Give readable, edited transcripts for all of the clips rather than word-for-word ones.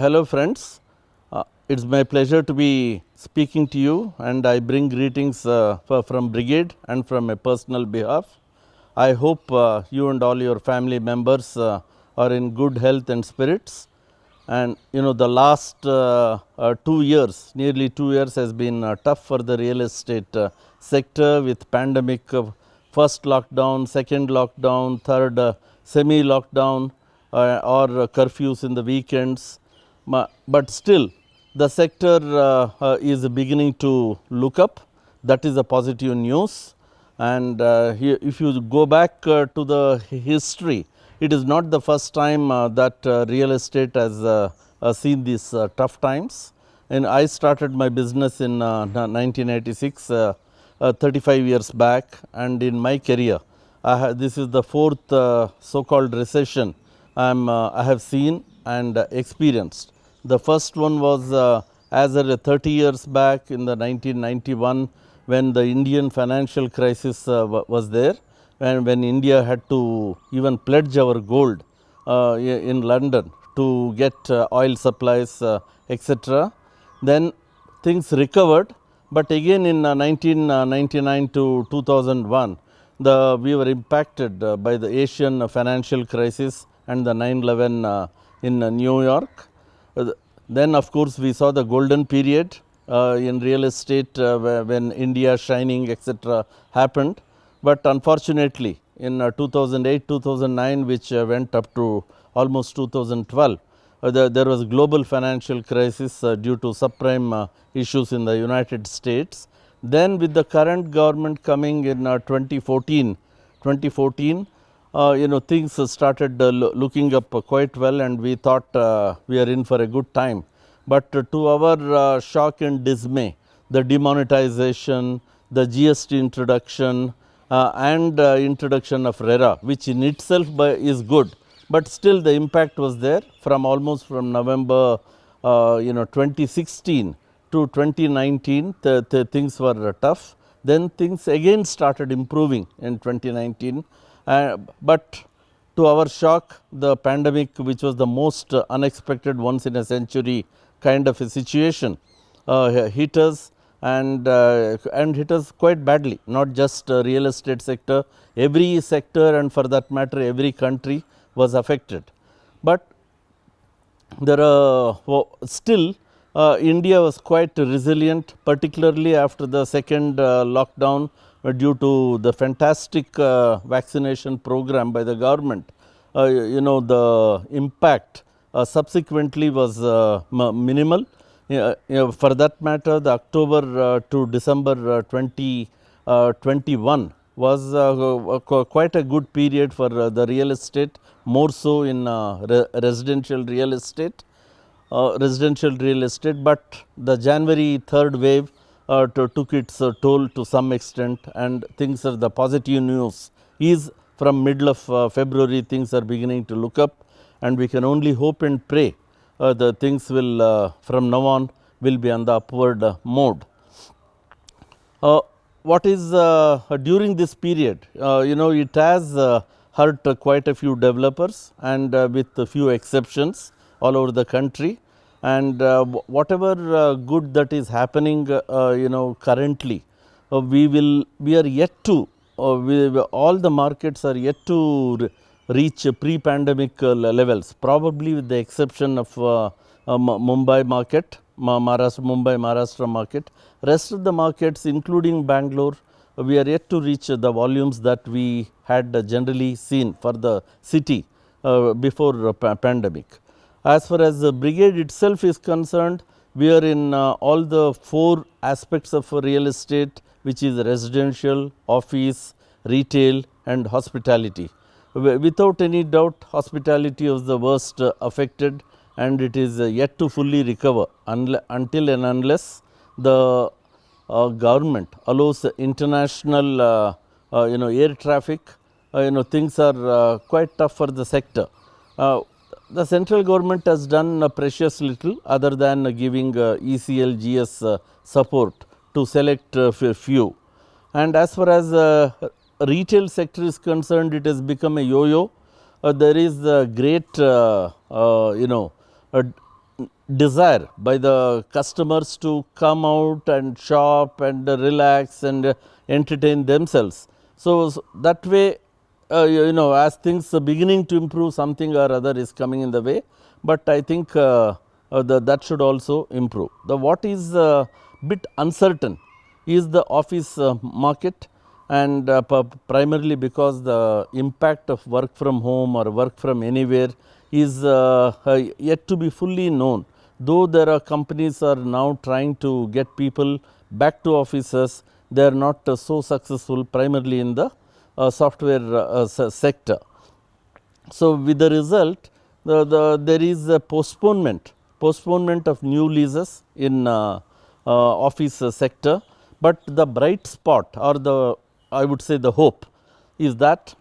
Hello friends, it's my pleasure to be speaking to you and I bring greetings from Brigade and from a personal behalf. I hope you and all your family members are in good health and spirits. And you know the last 2 years, nearly 2 years has been tough for the real estate sector with pandemic, first lockdown, second lockdown, third semi-lockdown or curfews in the weekends. But still, the sector is beginning to look up. That is a positive news. And if you go back to the history, it is not the first time that real estate has seen these tough times. And I started my business in 1986, 35 years back, and in my career, this is the fourth so-called recession I have seen and experienced. The first one was as early 30 years back in the 1991 when the Indian financial crisis was there, and when India had to even pledge our gold in London to get oil supplies, etc. Then things recovered, but again in 1999 to 2001, we were impacted by the Asian financial crisis and the 9/11 in New York. Then, of course, we saw the golden period in real estate when India shining, etc., happened. But unfortunately, in 2008, 2009, which went up to almost 2012, there was global financial crisis due to subprime issues in the United States. Then, with the current government coming in 2014, things started looking up quite well, and we thought we are in for a good time. But to our shock and dismay, the demonetization, the GST introduction, and introduction of RERA, which in itself is good, but still the impact was there from almost from November 2016 to 2019. The things were tough. Then things again started improving in 2019. But to our shock, the pandemic, which was the most unexpected, once in a century kind of a situation, hit us and hit us quite badly. Not just real estate sector, every sector, and for that matter, every country was affected. But there are still India was quite resilient, particularly after the second lockdown due to the fantastic vaccination program by the government. The impact subsequently was minimal. For that matter, the October to December 2021 was quite a good period for the real estate, more so in residential real estate. But the January third wave took its toll to some extent, and things are the positive news is from middle of February things are beginning to look up, and we can only hope and pray the things will from now on will be on the upward mode. What is during this period, it has hurt quite a few developers, and with a few exceptions all over the country. And whatever good that is happening, currently, we are yet to, all the markets are yet to reach pre-pandemic levels, probably with the exception of Mumbai market, Maharashtra market. Rest of the markets, including Bangalore, we are yet to reach the volumes that we had generally seen for the city before pandemic. As far as the Brigade itself is concerned, we are in all the four aspects of real estate, which is residential, office, retail, and hospitality. Without any doubt, hospitality was the worst affected, and it is yet to fully recover until and unless the government allows international air traffic. Things are quite tough for the sector. The central government has done precious little other than giving ECLGS support to select few. And as far as retail sector is concerned, it has become a yo-yo. There is a great desire by the customers to come out and shop and relax and entertain themselves. So, that way, as things are beginning to improve, something or other is coming in the way, but I think that should also improve. The what is bit uncertain is the office market, and primarily because the impact of work from home or work from anywhere is yet to be fully known. Though there are companies are now trying to get people back to offices, they are not so successful primarily in the software sector. So, with the result, there is a postponement of new leases in office sector, but the bright spot or the, I would say, the hope is that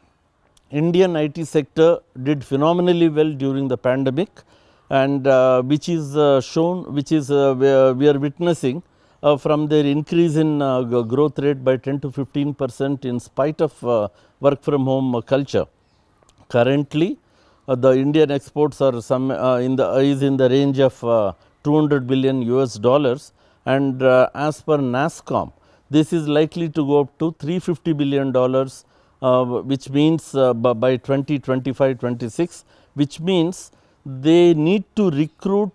Indian IT sector did phenomenally well during the pandemic, and which is shown, which is we are witnessing from their increase in growth rate by 10 to 15% in spite of work from home culture. Currently, the Indian exports are some is in the range of 200 billion US dollars, and as per NASSCOM, this is likely to go up to 350 billion dollars, which means by 2025-26, which means they need to recruit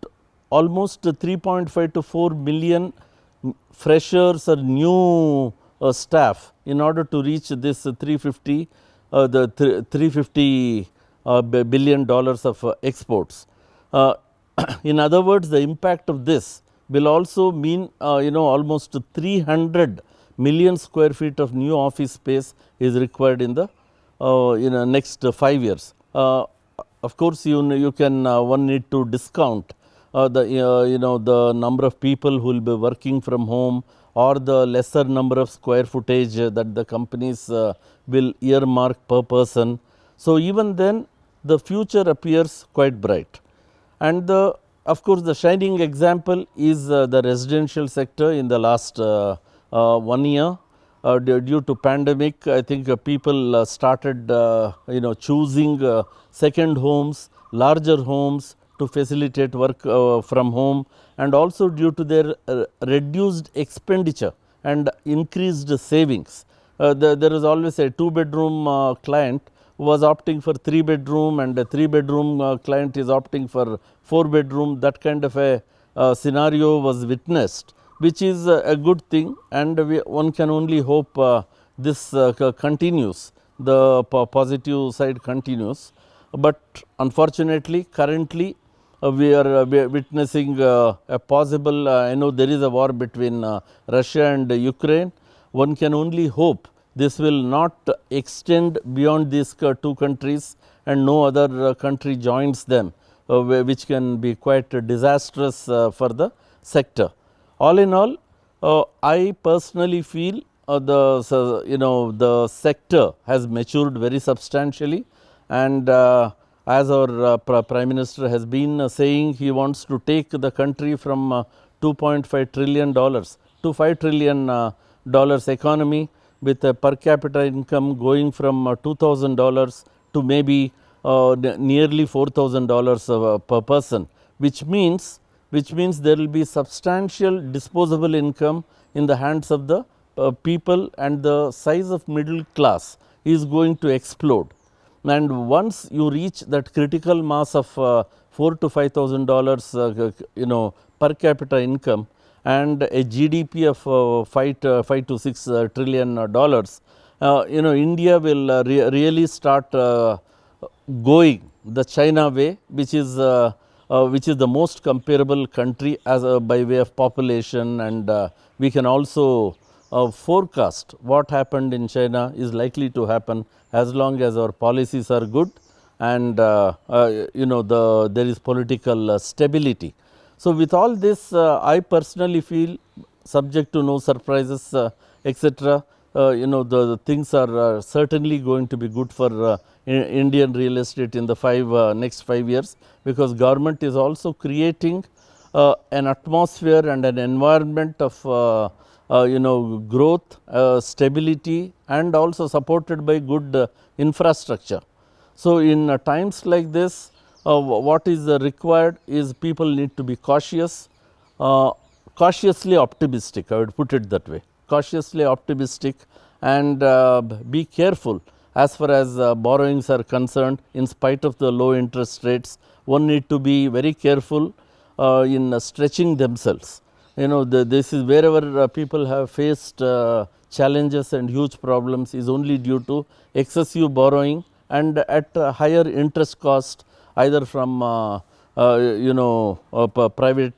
almost 3.5 to 4 million freshers or new staff in order to reach this 350 billion dollars of exports. In other words, the impact of this will also mean almost 300 million square feet of new office space is required in the next 5 years. Of course, you can one need to discount the number of people who will be working from home, or the lesser number of square footage that the companies will earmark per person. So, even then the future appears quite bright. And of course, the shining example is the residential sector in the last 1 year. Due to pandemic, I think people started choosing second homes, larger homes to facilitate work from home, and also due to their reduced expenditure and increased savings. There is always a 2-bedroom client who was opting for 3-bedroom, and a 3-bedroom client is opting for 4-bedroom. That kind of a scenario was witnessed, which is a good thing, and one can only hope this continues, the positive side continues. But unfortunately, currently we are witnessing a possible, I know there is a war between Russia and Ukraine. One can only hope this will not extend beyond these two countries and no other country joins them, which can be quite disastrous for the sector. All in all, I personally feel the sector has matured very substantially, and as our Prime Minister has been saying, he wants to take the country from $2.5 trillion to $5 trillion economy, with a per capita income going from $2,000 to maybe nearly $4,000 per person, which means there will be substantial disposable income in the hands of the people, and the size of middle class is going to explode. And once you reach that critical mass of $4,000 to $5,000 per capita income, and a GDP of 5 to 6 trillion dollars, India will really start going the China way, which is the most comparable country as by way of population, and we can also forecast what happened in China is likely to happen as long as our policies are good, and there is political stability. So, with all this, I personally feel, subject to no surprises, etc., the things are certainly going to be good for Indian real estate in the next 5 years, because government is also creating an atmosphere and an environment of growth, stability, and also supported by good infrastructure. So, in times like this, what is required is people need to be cautious, cautiously optimistic, I would put it that way, cautiously optimistic, and be careful as far as borrowings are concerned. In spite of the low interest rates, one need to be very careful in stretching themselves. This is wherever people have faced challenges and huge problems is only due to excessive borrowing and at higher interest cost, either from private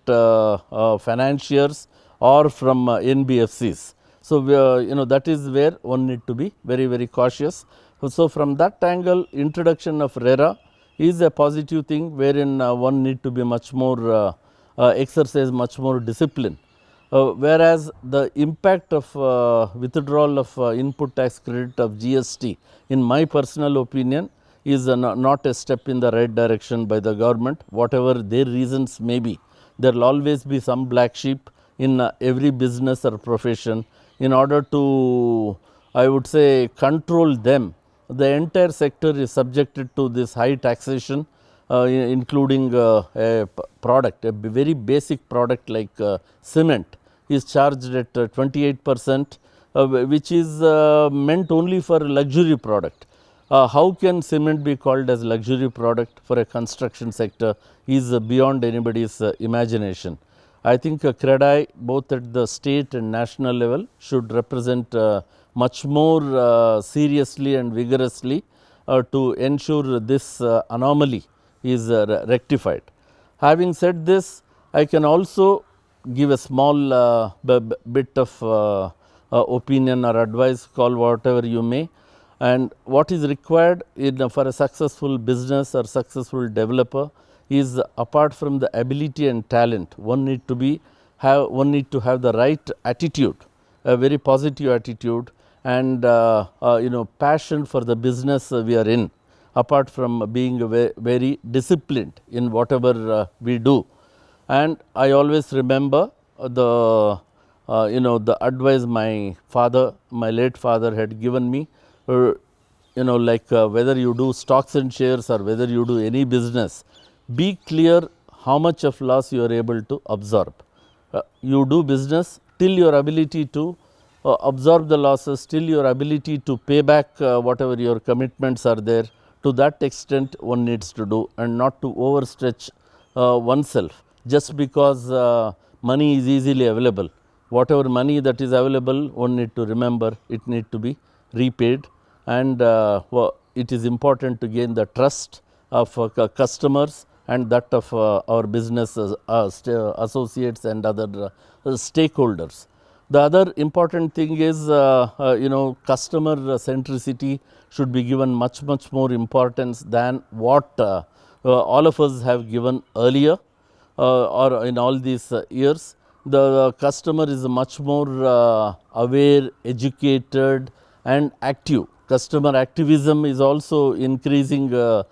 financiers or from NBFCs. So, that is where one need to be very, very cautious. So, from that angle, introduction of RERA is a positive thing, wherein one need to be much more exercise much more discipline. Whereas the impact of withdrawal of input tax credit of GST, in my personal opinion, is not a step in the right direction by the government, whatever their reasons may be. There will always be some black sheep in every business or profession. In order to, I would say, control them, the entire sector is subjected to this high taxation, including a product, a very basic product like cement is charged at 28%, which is meant only for luxury product. How can cement be called as luxury product for a construction sector is beyond anybody's imagination. I think CREDAI, both at the state and national level, should represent much more seriously and vigorously to ensure this anomaly is rectified. Having said this, I can also give a small bit of opinion or advice, call whatever you may. And what is required for a successful business or successful developer is, apart from the ability and talent, one need to have the right attitude, a very positive attitude, and passion for the business we are in, apart from being very disciplined in whatever we do. And I always remember the advice my late father had given me. Whether you do stocks and shares or whether you do any business, be clear how much of loss you are able to absorb. You do business till your ability to absorb the losses, till your ability to pay back whatever your commitments are there. To that extent one needs to do, and not to overstretch oneself just because money is easily available. Whatever money that is available, one need to remember it need to be repaid, and it is important to gain the trust of customers and that of our business associates and other stakeholders. The other important thing is customer centricity should be given much more importance than what all of us have given earlier or in all these years. The customer is much more aware, educated and active. Customer activism is also increasing year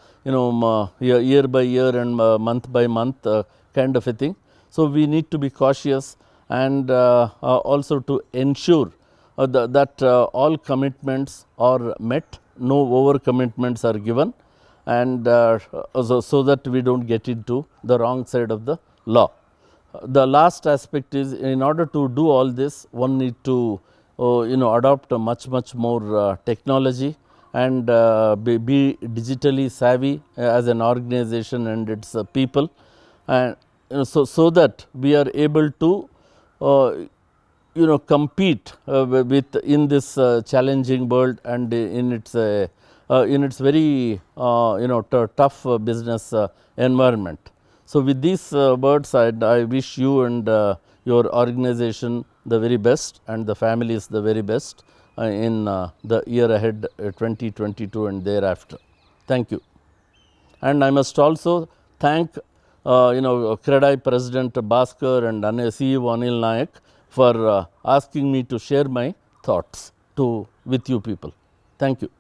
by year and month by month kind of a thing. So, we need to be cautious and also to ensure that all commitments are met, no over commitments are given, and so that we do not get into the wrong side of the law. The last aspect is, in order to do all this, one need to adopt a much more technology and be digitally savvy as an organization and its people, and so that we are able to compete with in this challenging world and in its very tough business environment. So, with these words, I wish you and your organization the very best and the families the very best in the year ahead 2022 and thereafter. Thank you. And I must also thank CREDAI President Bhaskar and CEO Anil Nayak for asking me to share my thoughts with you people. Thank you.